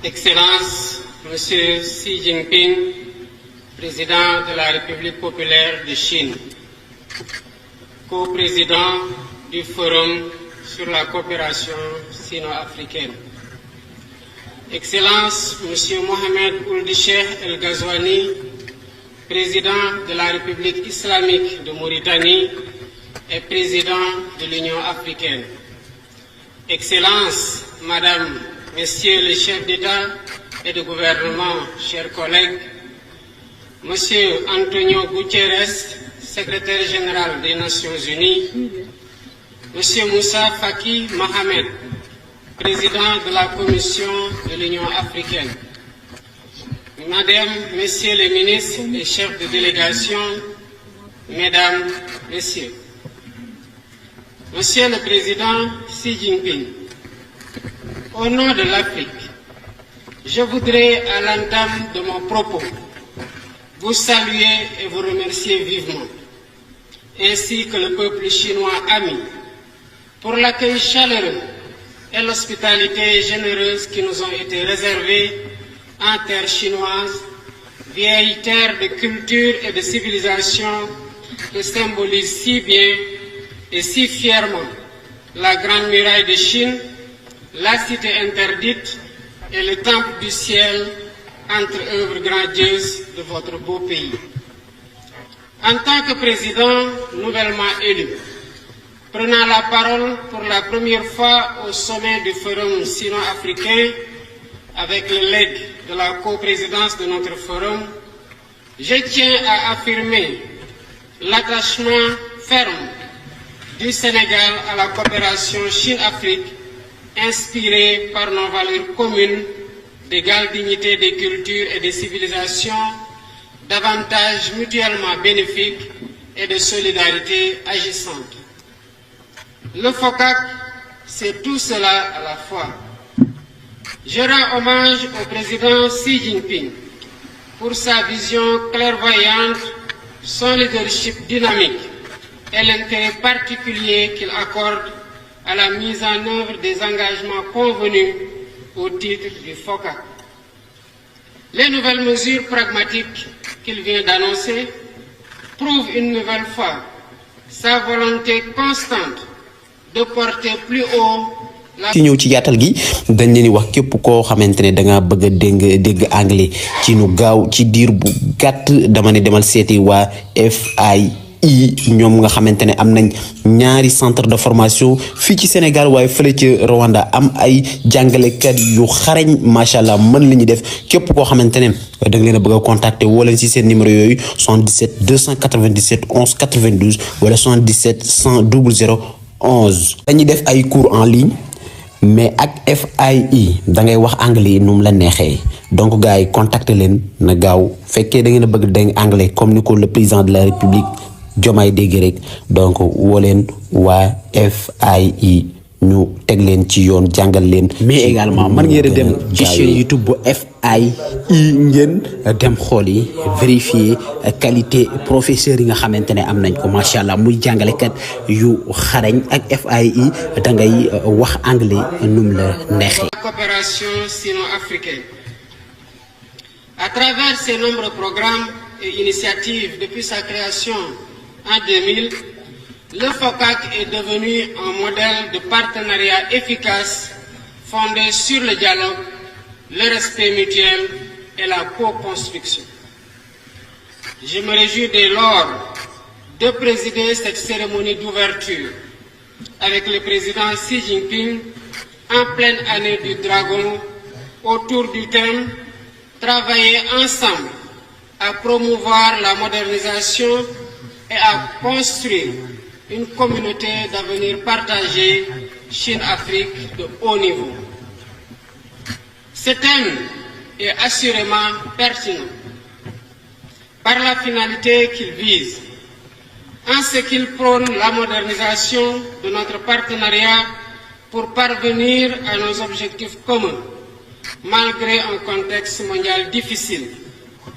Excellences, Monsieur Xi Jinping, Président de la République populaire de Chine, co-président du Forum sur la coopération sino-africaine. Excellences, Monsieur Mohamed Ould Cheikh El Ghazouani, Président de la République islamique de Mauritanie et Président de l'Union africaine. Excellences, Madame, Messieurs les chefs d'État et de gouvernement, chers collègues, Monsieur Antonio Guterres, secrétaire général des Nations Unies, Monsieur Moussa Faki Mohamed, président de la Commission de l'Union africaine, Madame, Messieurs les ministres et chefs de délégation, Mesdames, Messieurs, Monsieur le Président Xi Jinping, au nom de l'Afrique, je voudrais, à l'entame de mon propos, vous saluer et vous remercier vivement, ainsi que le peuple chinois ami, pour l'accueil chaleureux et l'hospitalité généreuse qui nous ont été réservés en terre chinoise, vieille terre de culture et de civilisation que symbolise si bien et si fièrement la Grande Muraille de Chine, la Cité interdite et le Temple du ciel, entre œuvres grandioses de votre beau pays. En tant que président nouvellement élu, prenant la parole pour la première fois au sommet du Forum sino-africain, avec le legs de la coprésidence de notre forum, je tiens à affirmer l'attachement ferme du Sénégal à la coopération Chine-Afrique, inspirée par nos valeurs communes d'égale dignité des cultures et des civilisations, d'avantages mutuellement bénéfiques et de solidarité agissante. Le FOCAC, c'est tout cela à la fois. Je rends hommage au président Xi Jinping pour sa vision clairvoyante, son leadership dynamique et l'intérêt particulier qu'il accorde à la mise en œuvre des engagements convenus au titre du FOCAC. Les nouvelles mesures pragmatiques qu'il vient d'annoncer prouvent une nouvelle fois sa volonté constante de porter plus haut la... ci ñëw ci yaatal gi dañ leen di wax képp koo xamante ne da nga bëgg a dégg anglais ci nu gaaw ci diir bu gàtt dama ne demal seeti waa FII ñoom nga xamante ne am nañ ñaari centre de formation fii ci Sénégal waaye fële ci Rwanda am ay jàngalekat yu xarañ macha allah mën li ñu def képp koo xamante ne da nga leen a bëgg a contacter woo leen ci seen numéro yooyu 77 297 11 92 wala 77 100 00 11. dañuy def ay cours en ligne mais ak FII da ngay wax anglais nu mu la neexee donc gars yi contacter leen na gaaw fekkee da ngeen a bëgg dégg anglais comme ni ko le président de la République Diomaye dégg rek donc woo leen waa FII ñu teg leen ci yoon jàngal leen. mais également mën ngeen a dem ci chaîne YouTube bu FII ngeen dem xool yi vérifier qualité professeurs yi nga xamante ne am nañ ko macha allah muy jàngalekat yu xarañ ak FII da ngay wax anglais nu mu la neexee. Coopération sino-africaine. À travers ces nombreux programmes et initiatives depuis sa création en 2000, le FOCAC est devenu un modèle de partenariat efficace fondé sur le dialogue, le respect mutuel et la co-construction. Je me réjouis dès lors de présider cette cérémonie d'ouverture avec le président Xi Jinping en pleine année du Dragon autour du thème « Travailler ensemble à promouvoir la modernisation et à construire une communauté d'avenir partagée Chine-Afrique de haut niveau ». Ce thème est assurément pertinent par la finalité qu'il vise, en ce qu'il prône la modernisation de notre partenariat pour parvenir à nos objectifs communs, malgré un contexte mondial difficile,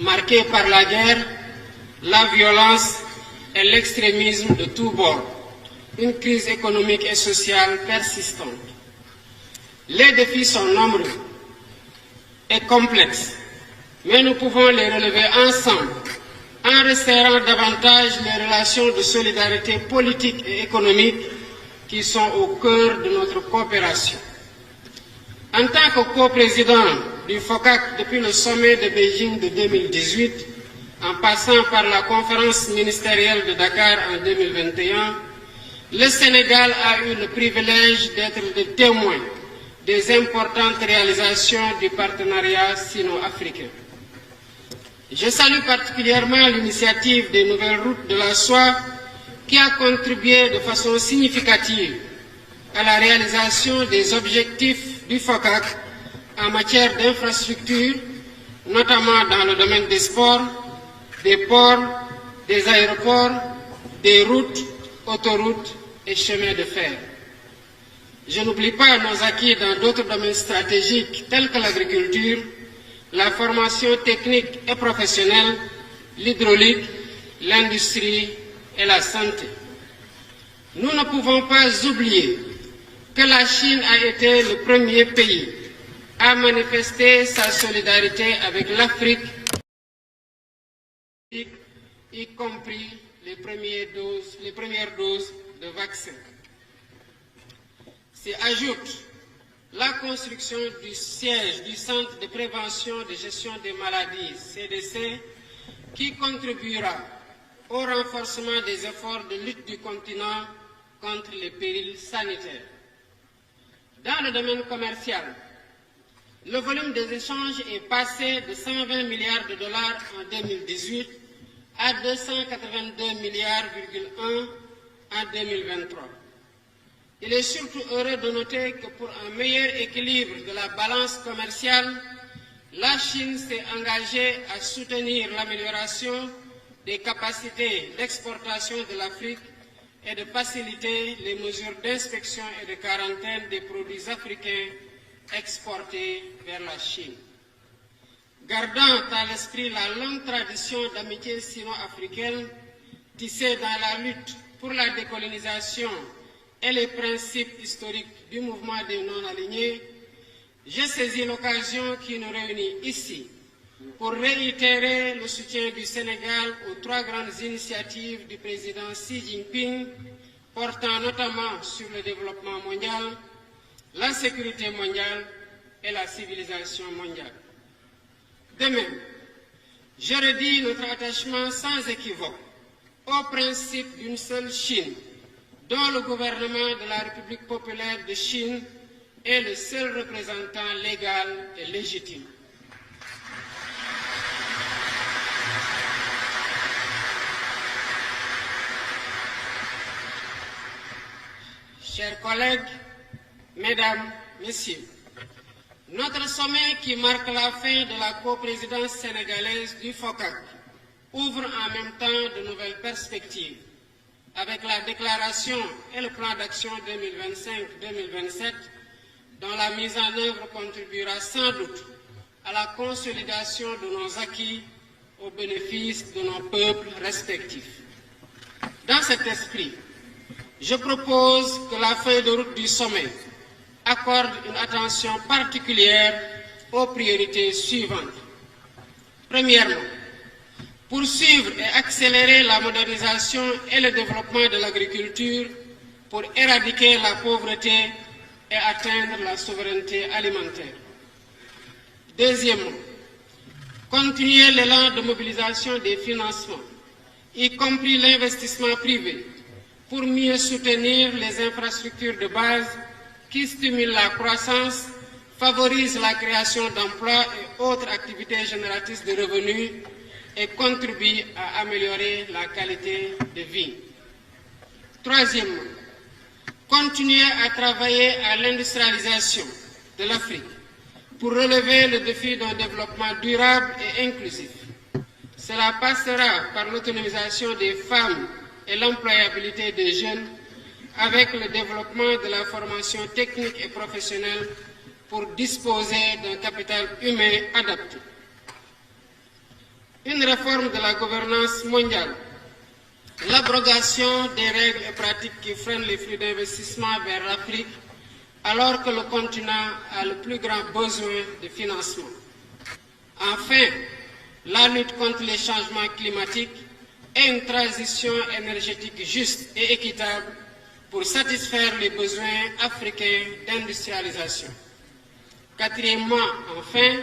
marqué par la guerre, la violence et l'extrémisme de tous bords, une crise économique et sociale persistante. Les défis sont nombreux. et complexes, mais nous pouvons les relever ensemble en resserrant davantage les relations de solidarité politique et économique qui sont au cœur de notre coopération. En tant que coprésident du FOCAC depuis le sommet de Beijing de 2018, en passant par la conférence ministérielle de Dakar en 2021, le Sénégal a eu le privilège d'être le témoin des importantes réalisations du partenariat sino-africain. Je salue particulièrement l'initiative des nouvelles routes de la soie qui a contribué de façon significative à la réalisation des objectifs du FOCAC en matière d'infrastructures, notamment dans le domaine des sports, des ports, des aéroports, des routes, autoroutes et chemins de fer. Je n'oublie pas nos acquis dans d'autres domaines stratégiques tels que l'agriculture, la formation technique et professionnelle, l'hydraulique, l'industrie et la santé. Nous ne pouvons pas oublier que la Chine a été le premier pays à manifester sa solidarité avec l'Afrique, y compris les premières doses de vaccins. S'y ajoute la construction du siège du Centre de prévention et de gestion des maladies, CDC, qui contribuera au renforcement des efforts de lutte du continent contre les périls sanitaires. Dans le domaine commercial, le volume des échanges est passé de 120 milliards de dollars en 2018 à 282 milliards en 2023. Il est surtout heureux de noter que pour un meilleur équilibre de la balance commerciale, la Chine s'est engagée à soutenir l'amélioration des capacités d'exportation de l'Afrique et de faciliter les mesures d'inspection et de quarantaine des produits africains exportés vers la Chine. Gardant à l'esprit la longue tradition d'amitié sino-africaine tissée dans la lutte pour la décolonisation et les principes historiques du mouvement des non-alignés, j'ai saisi l'occasion qui nous réunit ici pour réitérer le soutien du Sénégal aux trois grandes initiatives du président Xi Jinping, portant notamment sur le développement mondial, la sécurité mondiale et la civilisation mondiale. De même, je redis notre attachement sans équivoque au principe d'une seule Chine, dont le gouvernement de la République populaire de Chine est le seul représentant légal et légitime. Chers collègues, mesdames, messieurs, notre sommet qui marque la fin de la coprésidence sénégalaise du FOCAC ouvre en même temps de nouvelles perspectives avec la déclaration et le plan d'action 2025-2027 dont la mise en œuvre contribuera sans doute à la consolidation de nos acquis au bénéfice de nos peuples respectifs. Dans cet esprit, je propose que la feuille de route du sommet accorde une attention particulière aux priorités suivantes. Premièrement, poursuivre et accélérer la modernisation et le développement de l'agriculture pour éradiquer la pauvreté et atteindre la souveraineté alimentaire. Deuxièmement, continuer l'élan de mobilisation des financements, y compris l'investissement privé, pour mieux soutenir les infrastructures de base qui stimulent la croissance, favorisent la création d'emplois et autres activités génératrices de revenus et contribuent à améliorer la qualité de vie. Troisièmement, continuer à travailler à l'industrialisation de l'Afrique pour relever le défi d'un développement durable et inclusif. Cela passera par l'autonomisation des femmes et l'employabilité des jeunes avec le développement de la formation technique et professionnelle pour disposer d'un capital humain adapté. Une réforme de la gouvernance mondiale, l'abrogation des règles et pratiques qui freinent les flux d'investissement vers l'Afrique alors que le continent a le plus grand besoin de financement. Enfin, la lutte contre les changements climatiques et une transition énergétique juste et équitable pour satisfaire les besoins africains d'industrialisation. Quatrièmement, enfin,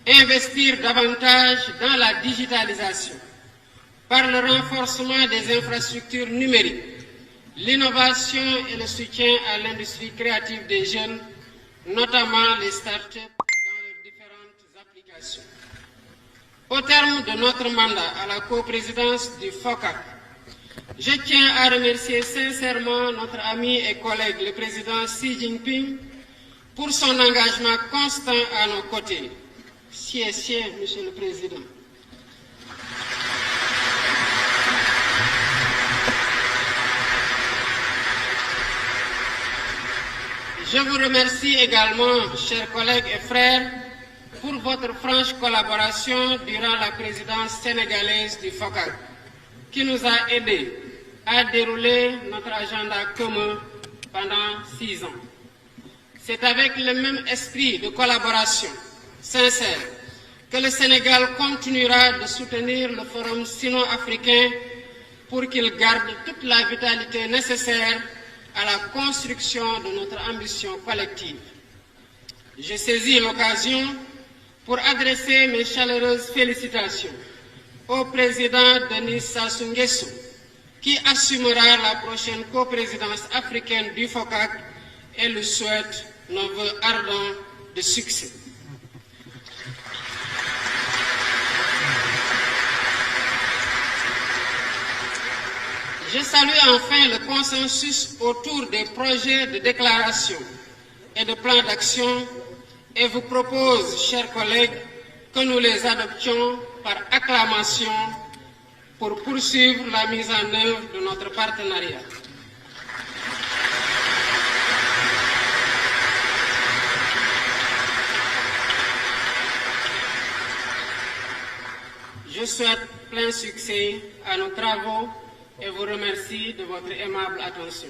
investir davantage dans la digitalisation par le renforcement des infrastructures numériques, l'innovation et le soutien à l'industrie créative des jeunes, notamment les startups dans leurs différentes applications. Au terme de notre mandat à la coprésidence du FOCAC, je tiens à remercier sincèrement notre ami et collègue, le président Xi Jinping, pour son engagement constant à nos côtés. Siège, Monsieur le Président. Je vous remercie également, chers collègues et frères, pour votre franche collaboration durant la présidence sénégalaise du FOCAC, qui nous a aidés à dérouler notre agenda commun pendant 6 ans. C'est avec le même esprit de collaboration sincère que le Sénégal continuera de soutenir le Forum sino-africain pour qu'il garde toute la vitalité nécessaire à la construction de notre ambition collective. Je saisis l'occasion pour adresser mes chaleureuses félicitations au président Denis Sassou Nguesso, qui assumera la prochaine coprésidence africaine du FOCAC et lui souhaite nos vœux ardents de succès. Je salue enfin le consensus autour des projets de déclaration et de plans d'action et vous propose, chers collègues, que nous les adoptions par acclamation pour poursuivre la mise en œuvre de notre partenariat. Je souhaite plein succès à nos travaux et vous remercie de votre aimable attention.